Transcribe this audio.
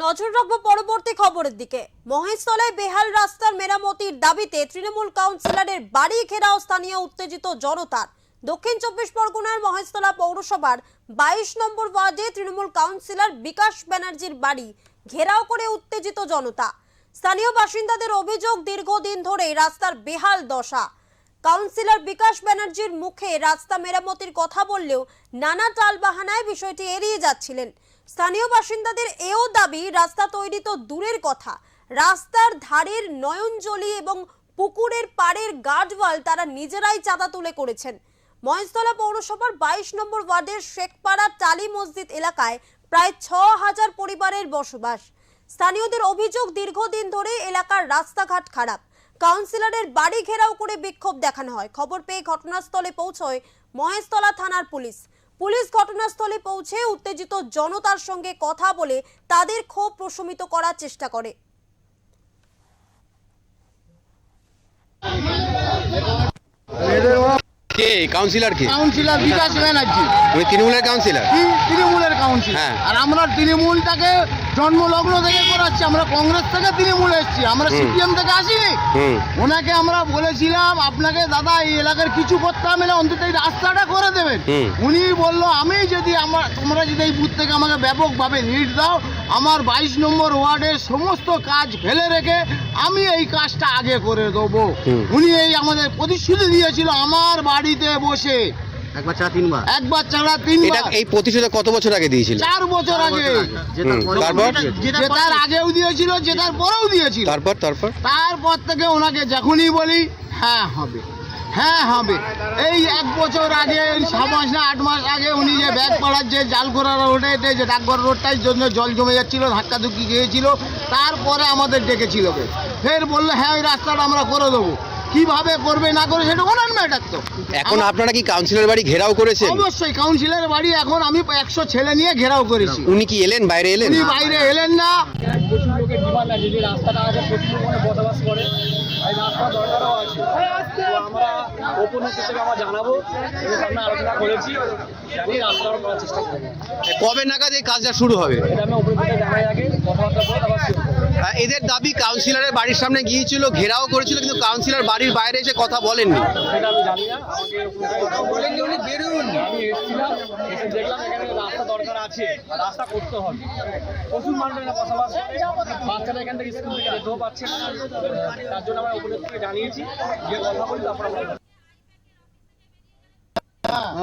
নজর রাখবো পরবর্তী খবরের দিকে। মহেশতলায় বেহাল রাস্তার মেরামতির দাবিতে তৃণমূল কাউন্সিলরের বাড়ি ঘেরাও স্থানীয় উত্তেজিত জনতার। দক্ষিণ 24 পরগনার মহেশতলা পৌরসভার 22 নম্বর ওয়ার্ডে তৃণমূল কাউন্সিলর বিকাশ ব্যানার্জির বাড়ি ঘেরাও করে উত্তেজিত জনতা। স্থানীয় বাসিন্দাদের অভিযোগ, দীর্ঘদিন ধরে রাস্তার বেহাল দশা। কাউন্সিলর বিকাশ ব্যানার্জির মুখে রাস্তা মেরামতির কথা বললেও নানা টালবাহানায় বিষয়টি এড়িয়ে যাচ্ছিলেন। স্থানীয় বাসিন্দাদের এও দাবি, রাস্তা তৈরি তো দূরের কথা, রাস্তার ধারের নয়নজলি এবং পুকুরের পাড়ের গার্ডওয়াল তারা নিজেরাই চাঁদা তুলে করেছেন। মহেশতলা পৌরসভার 22 নম্বর ওয়ার্ডের শেখপাড়া টালি মসজিদ এলাকায় প্রায় 6000 পরিবারের বসবাস। স্থানীয়দের অভিযোগ, দীর্ঘদিন ধরে এলাকার রাস্তাঘাট খারাপ। কাউন্সিলরের বাড়ি ঘেরাও করে বিক্ষোভ দেখানো হয়। খবর পেয়ে ঘটনাস্থলে পৌঁছয় মহেশতলা থানার পুলিশ। পুলিশ ঘটনাস্থলে পৌঁছে উত্তেজিত জনতার সঙ্গে কথা বলে তাদের ক্ষোভ প্রশমিত করার চেষ্টা করে। কে কাউন্সিলর? কে কাউন্সিলর? বিকাশ ব্যানার্জি। উনি তৃণমূলের কাউন্সিলর? তৃণমূলের কাউন্সিলর। হ্যাঁ। আর আমরা তৃণমূলটাকে জন্মলগ্ন থেকে করাচ্ছি। আমরা কংগ্রেস থেকে তৃণমূল এসেছি, আমরা সিপিএম থেকে আসিনি। ওনাকে আমরা বলেছিলাম, আপনাকে দাদা এই এলাকার কিছু করতে হবে না, অন্তত এই রাস্তাটা করে দেবেন। উনি বললো, আমি যদি তোমরা যদি এই বুথ থেকে আমাকে ব্যাপকভাবে লিড দাও, আমার 22 নম্বর ওয়ার্ডের সমস্ত কাজ ফেলে রেখে আমি এই কাজটা আগে করে দেবো। উনি এই আমাদের প্রতিশ্রুতি দিয়েছিল আমার বাড়িতে বসে। একবার ছাড়া তিনবার। এই প্রতিশ্রুতি কত বছর আগে দিয়েছিল? 4 বছর আগে। তারপর জেতার আগেও দিয়েছিল, জেতার পরেও দিয়েছিল। তারপর থেকে ওনাকে যখনই বলি হ্যাঁ হবে, হ্যাঁ হবে। এই 1 বছর আগে, 6 মাস না 8 মাস আগে উনি যে ব্যাগ পাড়ার যে জালকোড়া রোডে যে ডাকঘর রোডটার জন্য জল জমে যাচ্ছিল, ধাক্কাধুক্কি গিয়েছিল, তারপরে আমাদের ডেকেছিল। ফের বললো হ্যাঁ ওই রাস্তাটা আমরা করে দেবো। কিভাবে করবে না করে সেটা ওনার ম্যাটার। তো এখন আপনারা কি কাউন্সিলর বাড়ি ঘেরাও করেছেন? অবশ্যই কাউন্সিলর বাড়ি এখন আমি 100 ছেলে নিয়ে ঘেরাও করেছি। উনি কি এলেন? বাইরে এলেন? উনি বাইরে এলেন না। প্রচুর লোকের ডিমান্ড আছে যে রাস্তাটা আছে, প্রচুর লোক বসবাস করে, এই রাস্তা দরকারও আছে। তো আমরা ওপেনিং থেকে আমরা জানাবো, এর সামনে আলোচনা করেছি, জানি রাস্তা করার চেষ্টা করবো। কবে নাগাদ এই কাজটা শুরু হবে? এটা আমি ওপেনিং থেকে জানাই আগে, কথাবার্তা করে তারপর শুরু করবো। এদের দাবি, কাউন্সিলরের বাড়ির সামনে গিয়েছিল, ঘেরাও করেছিল, কিন্তু কাউন্সিলর বাড়ির বাইরে এসে কথা বলেননি। সেটা আমি জানি না, আমাকে কথা বলেন যে উনি বেরোন। আমি এসেছিলাম, এসে দেখলাম এখানে রাস্তা দরকার আছে, রাস্তা করতে হবে। প্রচুর মানুষের বসবাস করে, বাচ্চারা এখান থেকে স্কুল থেকে যেতেও পারছে না। তার জন্য আমরা ওপেনিং থেকে জানিয়েছি, যে কথা বলি তারপর আমরা